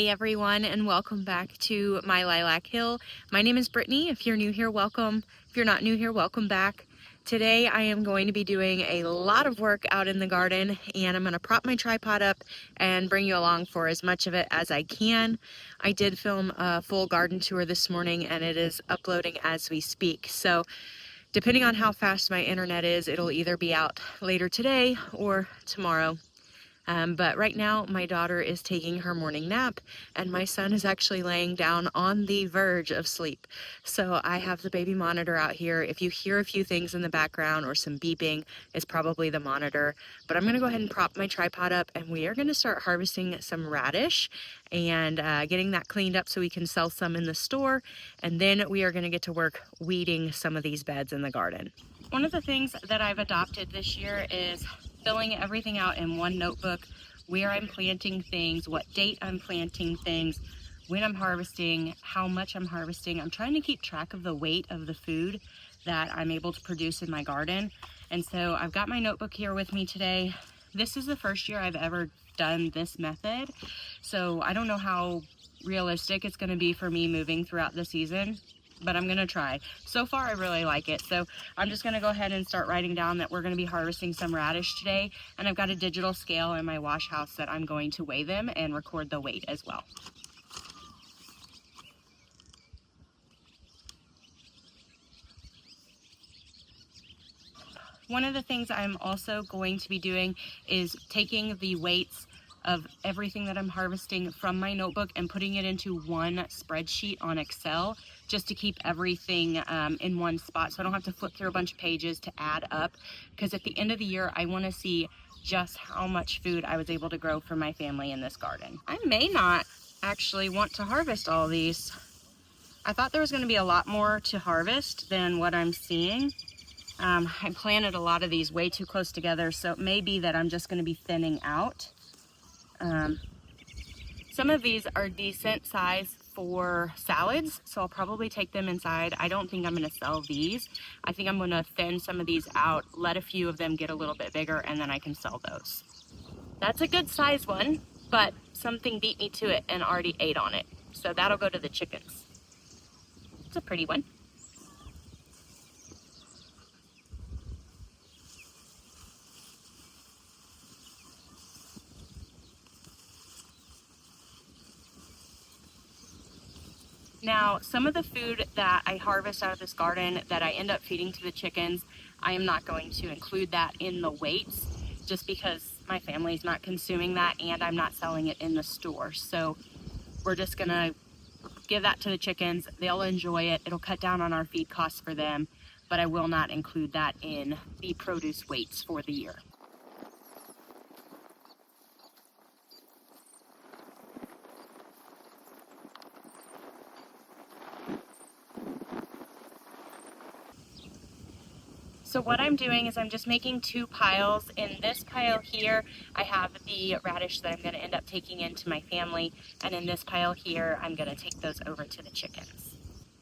Hey everyone, and welcome back to my Lilac Hill. My name is Brittney. If you're new here, welcome. If you're not new here, welcome back. Today I am going to be doing a lot of work out in the garden, and I'm going to prop my tripod up and bring you along for as much of it as I can. I did film a full garden tour this morning and it is uploading as we speak. So depending on how fast my internet is, it'll either be out later today or tomorrow. But right now my daughter is taking her morning nap and my son is actually laying down on the verge of sleep. So I have the baby monitor out here. If you hear a few things in the background or some beeping, it's probably the monitor. But I'm gonna go ahead and prop my tripod up and we are gonna start harvesting some radish and getting that cleaned up so we can sell some in the store. And then we are gonna get to work weeding some of these beds in the garden. One of the things that I've adopted this year is filling everything out in one notebook, where I'm planting things, what date I'm planting things, when I'm harvesting, how much I'm harvesting. I'm trying to keep track of the weight of the food that I'm able to produce in my garden. And so I've got my notebook here with me today. This is the first year I've ever done this method, so I don't know how realistic it's going to be for me moving throughout the season, but I'm gonna try. So far I really like it. So I'm just gonna go ahead and start writing down that we're gonna be harvesting some radish today, and I've got a digital scale in my wash house that I'm going to weigh them and record the weight as well. One of the things I'm also going to be doing is taking the weights of everything that I'm harvesting from my notebook and putting it into one spreadsheet on Excel, just to keep everything in one spot so I don't have to flip through a bunch of pages to add up, because at the end of the year I want to see just how much food I was able to grow for my family in this garden. I may not actually want to harvest all these. I thought there was going to be a lot more to harvest than what I'm seeing. I planted a lot of these way too close together, so it may be that I'm just going to be thinning out. Some of these are decent size for salads, so I'll probably take them inside. I don't think I'm going to sell these. I think I'm going to thin some of these out, let a few of them get a little bit bigger, and then I can sell those. That's a good size one, but something beat me to it and already ate on it, so that'll go to the chickens. It's a pretty one. Now, some of the food that I harvest out of this garden that I end up feeding to the chickens, I am not going to include that in the weights, just because my family's not consuming that and I'm not selling it in the store. So we're just gonna give that to the chickens. They'll enjoy it. It'll cut down on our feed costs for them, but I will not include that in the produce weights for the year. So what I'm doing is I'm just making two piles. In this pile here, I have the radish that I'm going to end up taking into my family. And in this pile here, I'm going to take those over to the chickens.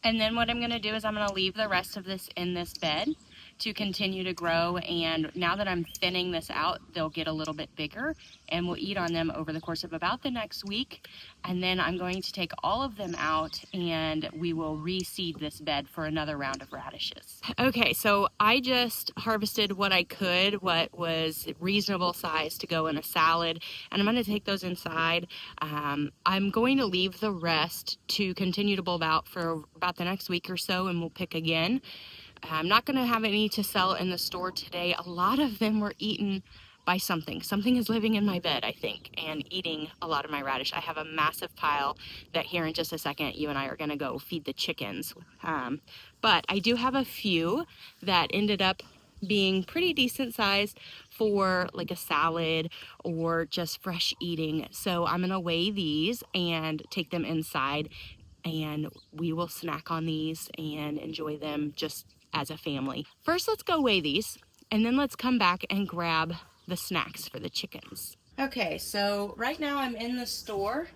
And then what I'm going to do is I'm going to leave the rest of this in this bed to continue to grow. And now that I'm thinning this out, they'll get a little bit bigger and we'll eat on them over the course of about the next week. And then I'm going to take all of them out and we will reseed this bed for another round of radishes. Okay, so I just harvested what I could, what was reasonable size to go in a salad, and I'm going to take those inside. I'm going to leave the rest to continue to bulb out for about the next week or so, and we'll pick again. I'm not going to have any to sell in the store today. A lot of them were eaten by something. Something is living in my bed, I think, and eating a lot of my radish. I have a massive pile that here in just a second you and I are going to go feed the chickens. But I do have a few that ended up being pretty decent sized for like a salad or just fresh eating. So I'm going to weigh these and take them inside, and we will snack on these and enjoy them just as a family. First, let's go weigh these, and then let's come back and grab the snacks for the chickens. Okay, so right now I'm in the store,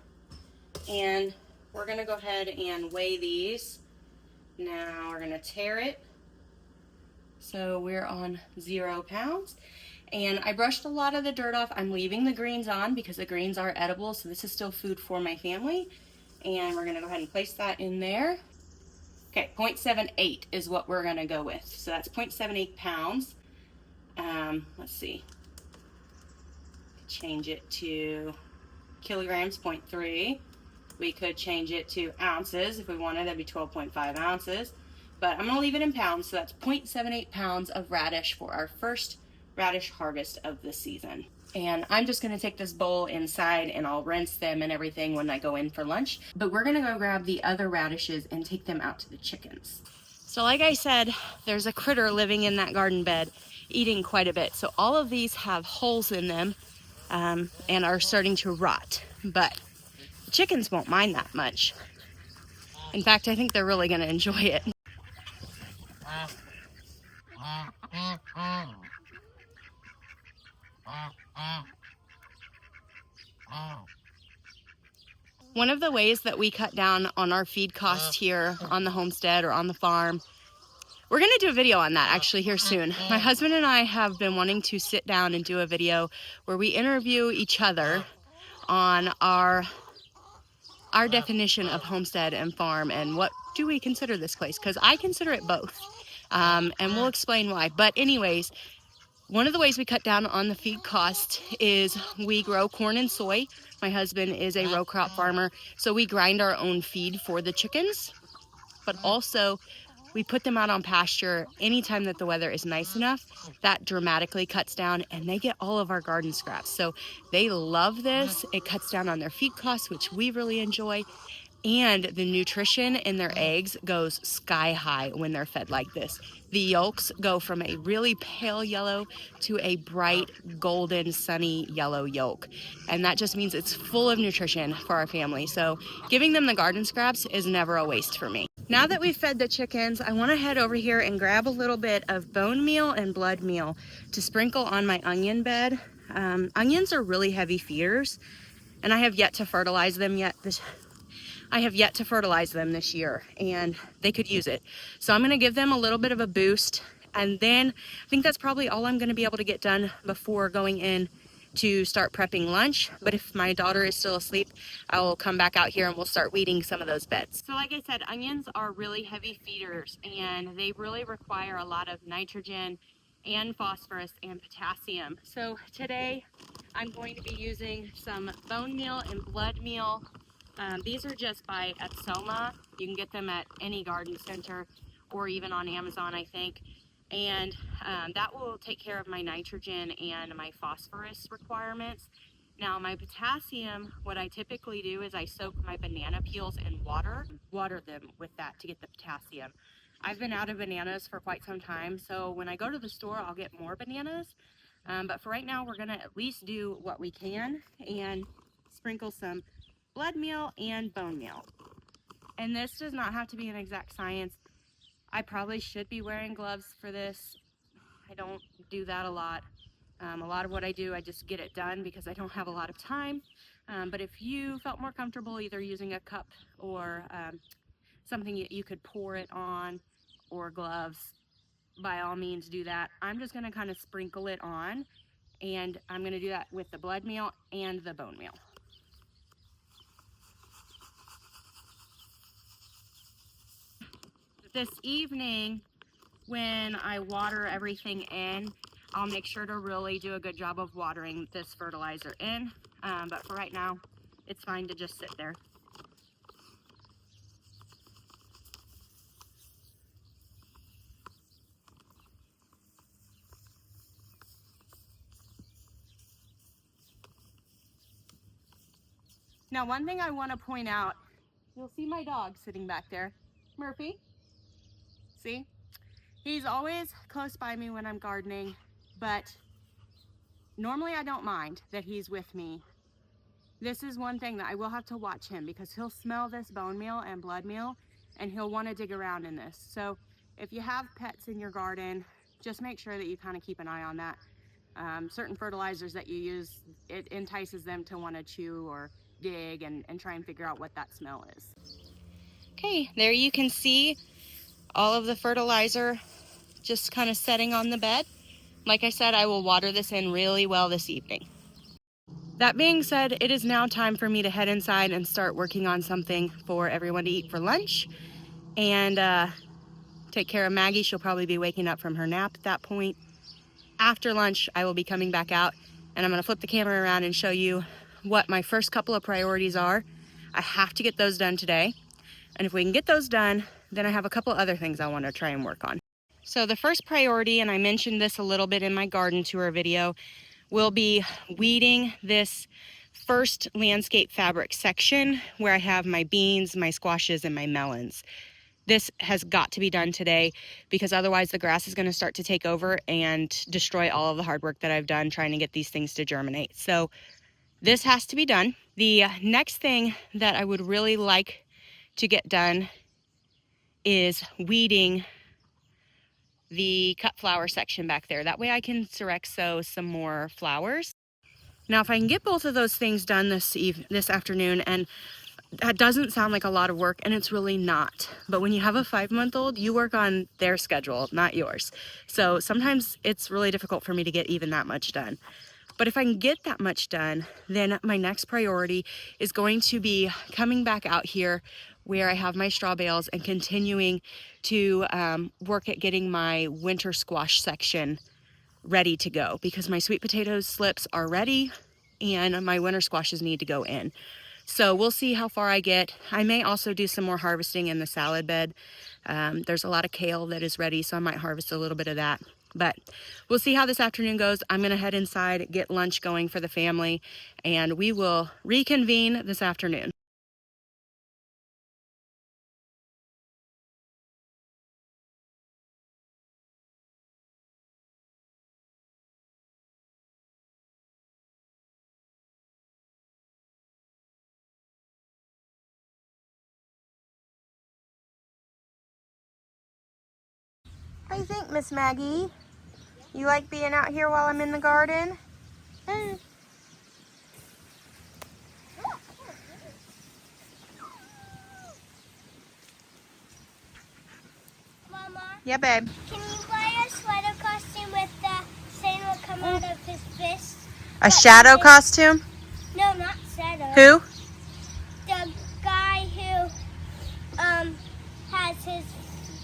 and we're gonna go ahead and weigh these. Now we're gonna tare it. So we're on 0 pounds, And I brushed a lot of the dirt off. I'm leaving the greens on because the greens are edible, so this is still food for my family. And we're gonna go ahead and place that in there. Okay, 0.78 is what we're gonna go with. So that's 0.78 pounds. Let's see. Change it to kilograms, 0.3. We could change it to ounces if we wanted. That'd be 12.5 ounces. But I'm gonna leave it in pounds, so that's 0.78 pounds of radish for our first radish harvest of the season. And I'm just gonna take this bowl inside and I'll rinse them and everything when I go in for lunch. But we're gonna go grab the other radishes and take them out to the chickens. So like I said, there's a critter living in that garden bed eating quite a bit. So all of these have holes in them and are starting to rot. But the chickens won't mind that much. In fact, I think they're really gonna enjoy it. One of the ways that we cut down on our feed cost here on the homestead or on the farm, we're gonna do a video on that actually here soon. My husband and I have been wanting to sit down and do a video where we interview each other on our definition of homestead and farm and what do we consider this place, because I consider it both. And we'll explain why. But anyways, one of the ways we cut down on the feed cost is we grow corn and soy. My husband is a row crop farmer, so we grind our own feed for the chickens, but also we put them out on pasture anytime that the weather is nice enough. That dramatically cuts down and they get all of our garden scraps. So they love this. It cuts down on their feed costs, which we really enjoy. And the nutrition in their eggs goes sky high when they're fed like this. The yolks go from a really pale yellow to a bright golden sunny yellow yolk. And that just means it's full of nutrition for our family. So giving them the garden scraps is never a waste for me. Now that we've fed the chickens, I want to head over here and grab a little bit of bone meal and blood meal to sprinkle on my onion bed. Onions are really heavy feeders, and I have yet to fertilize them this year, and they could use it. So I'm gonna give them a little bit of a boost, and then I think that's probably all I'm gonna be able to get done before going in to start prepping lunch. But if my daughter is still asleep, I will come back out here and we'll start weeding some of those beds. So like I said, onions are really heavy feeders, and they really require a lot of nitrogen and phosphorus and potassium. So today I'm going to be using some bone meal and blood meal. These are just by Epsoma. You can get them at any garden center or even on Amazon, I think. And that will take care of my nitrogen and my phosphorus requirements. Now my potassium, what I typically do is I soak my banana peels in water them with that to get the potassium. I've been out of bananas for quite some time, so when I go to the store, I'll get more bananas. But for right now, we're gonna at least do what we can and sprinkle some blood meal and bone meal. And this does not have to be an exact science. I probably should be wearing gloves for this. I don't do that a lot. A lot of what I do, I just get it done because I don't have a lot of time. But if you felt more comfortable either using a cup or something you could pour it on, or gloves, by all means do that. I'm just gonna kind of sprinkle it on, and I'm gonna do that with the blood meal and the bone meal. This evening, when I water everything in, I'll make sure to really do a good job of watering this fertilizer in. But for right now, it's fine to just sit there. Now, one thing I want to point out, you'll see my dog sitting back there, Murphy. See? He's always close by me when I'm gardening, but normally I don't mind that he's with me. This is one thing that I will have to watch him, because he'll smell this bone meal and blood meal and he'll want to dig around in this. So if you have pets in your garden, just make sure that you kind of keep an eye on that. Certain fertilizers that you use, it entices them to want to chew or dig and try and figure out what that smell is. Okay, there you can see all of the fertilizer just kind of setting on the bed. Like I said, I will water this in really well this evening. That being said, it is now time for me to head inside and start working on something for everyone to eat for lunch, and take care of Maggie. She'll probably be waking up from her nap at that point. After lunch, I will be coming back out, and I'm gonna flip the camera around and show you what my first couple of priorities are. I have to get those done today, and if we can get those done, then I have a couple other things I wanna try and work on. So the first priority, and I mentioned this a little bit in my garden tour video, will be weeding this first landscape fabric section where I have my beans, my squashes, and my melons. This has got to be done today because otherwise the grass is going to start to take over and destroy all of the hard work that I've done trying to get these things to germinate. So this has to be done. The next thing that I would really like to get done is weeding the cut flower section back there. That way I can direct sow some more flowers. Now, if I can get both of those things done this afternoon, and that doesn't sound like a lot of work, and it's really not. But when you have a 5-month-old, you work on their schedule, not yours. So sometimes it's really difficult for me to get even that much done. But if I can get that much done, then my next priority is going to be coming back out here where I have my straw bales and continuing to work at getting my winter squash section ready to go, because my sweet potato slips are ready and my winter squashes need to go in. So we'll see how far I get. I may also do some more harvesting in the salad bed. There's a lot of kale that is ready, so I might harvest a little bit of that. But we'll see how this afternoon goes. I'm gonna head inside, get lunch going for the family, and we will reconvene this afternoon. What do you think, Miss Maggie? You like being out here while I'm in the garden? Mama, Yeah, babe. can you buy a sweater costume with the sand will come out of his fist? A shadow costume? No, not shadow. Who? The guy who has his,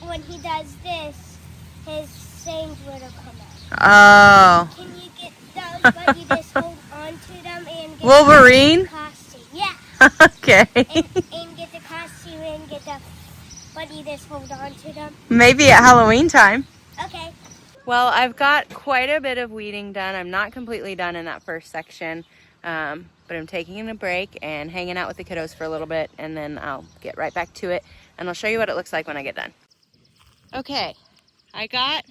when he does this, his sayings will come out. Oh. Can you get those, but you just hold on to them and get Wolverine? the costume? Yeah. Okay. And get the costume and get the, but you just hold on to them. Maybe at Halloween time. Okay. Well, I've got quite a bit of weeding done. I'm not completely done in that first section, but I'm taking a break and hanging out with the kiddos for a little bit, and then I'll get right back to it, and I'll show you what it looks like when I get done. Okay, I got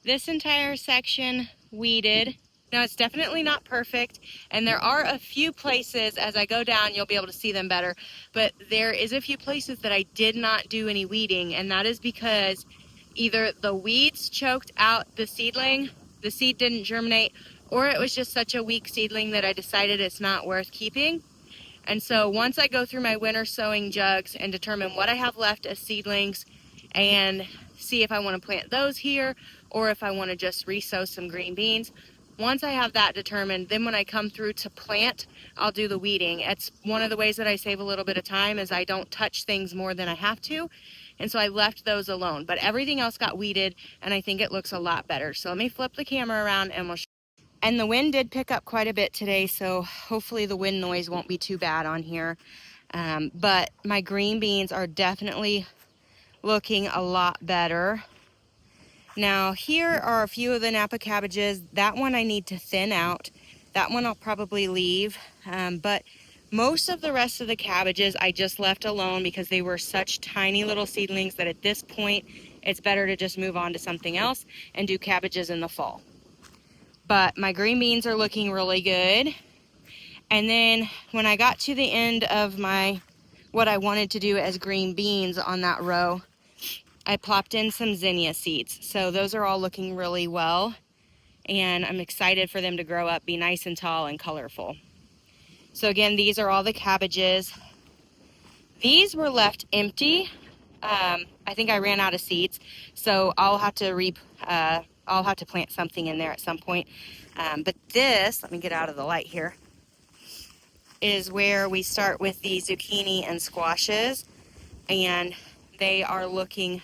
this entire section weeded. Now, it's definitely not perfect, and there are a few places, as I go down, you'll be able to see them better, but there is a few places that I did not do any weeding, and that is because either the weeds choked out the seedling, the seed didn't germinate, or it was just such a weak seedling that I decided it's not worth keeping. And so once I go through my winter sowing jugs and determine what I have left as seedlings and see if I want to plant those here or if I want to just re-sow some green beans, once I have that determined, then when I come through to plant, I'll do the weeding. It's one of the ways that I save a little bit of time is I don't touch things more than I have to. And so I left those alone, but everything else got weeded and I think it looks a lot better. So let me flip the camera around and we'll show. And the wind did pick up quite a bit today, so hopefully the wind noise won't be too bad on here. But my green beans are definitely looking a lot better. Now here are a few of the Napa cabbages. That one I need to thin out. That one I'll probably leave. But most of the rest of the cabbages I just left alone because they were such tiny little seedlings that at this point it's better to just move on to something else and do cabbages in the fall. But my green beans are looking really good. And then when I got to the end of my what I wanted to do as green beans on that row, I plopped in some zinnia seeds. So those are all looking really well. And I'm excited for them to grow up, be nice and tall and colorful. So again, these are all the cabbages. These were left empty. I think I ran out of seeds. So I'll have to I'll have to plant something in there at some point. But this, let me get out of the light here, is where we start with the zucchini and squashes, and they are looking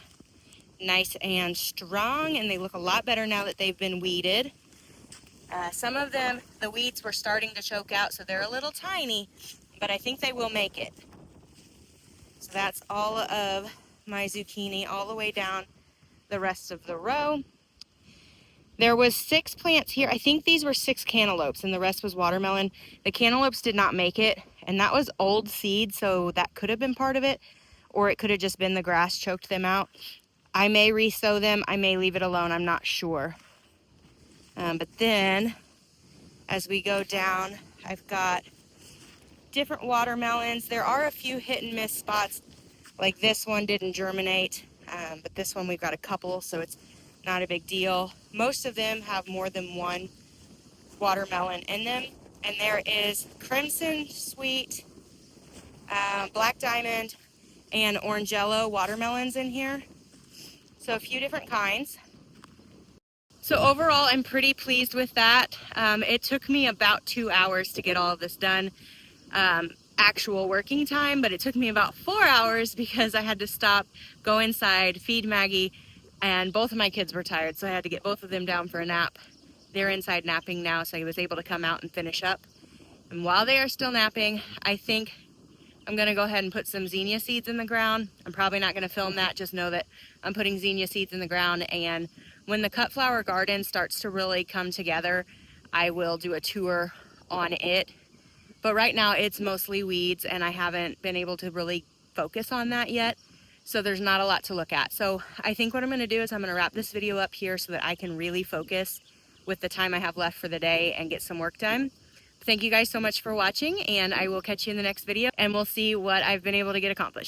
nice and strong, and they look a lot better now that they've been weeded. Some of them, the weeds were starting to choke out, so they're a little tiny, but I think they will make it. So that's all of my zucchini all the way down the rest of the row. There was 6 plants here. I think these were 6 cantaloupes and the rest was watermelon. The cantaloupes did not make it, and that was old seed, so that could have been part of it, or it could have just been the grass choked them out. I may re-sow them. I may leave it alone. I'm not sure. But then as we go down, I've got different watermelons. There are a few hit and miss spots, like this one didn't germinate, but this one we've got a couple, so it's not a big deal. Most of them have more than one watermelon in them, and there is Crimson Sweet, Black Diamond, and Orangello watermelons in here. So a few different kinds. So overall, I'm pretty pleased with that. It took me about 2 hours to get all of this done, actual working time, but it took me about 4 hours because I had to stop, go inside, feed Maggie, and both of my kids were tired, so I had to get both of them down for a nap. They're inside napping now, so I was able to come out and finish up. And while they are still napping, I think I'm gonna go ahead and put some zinnia seeds in the ground. I'm probably not gonna film that, just know that I'm putting zinnia seeds in the ground, and when the cut flower garden starts to really come together, I will do a tour on it. But right now it's mostly weeds, and I haven't been able to really focus on that yet. So there's not a lot to look at. So I think what I'm gonna do is I'm gonna wrap this video up here so that I can really focus with the time I have left for the day and get some work done. Thank you guys so much for watching, and I will catch you in the next video, and we'll see what I've been able to get accomplished.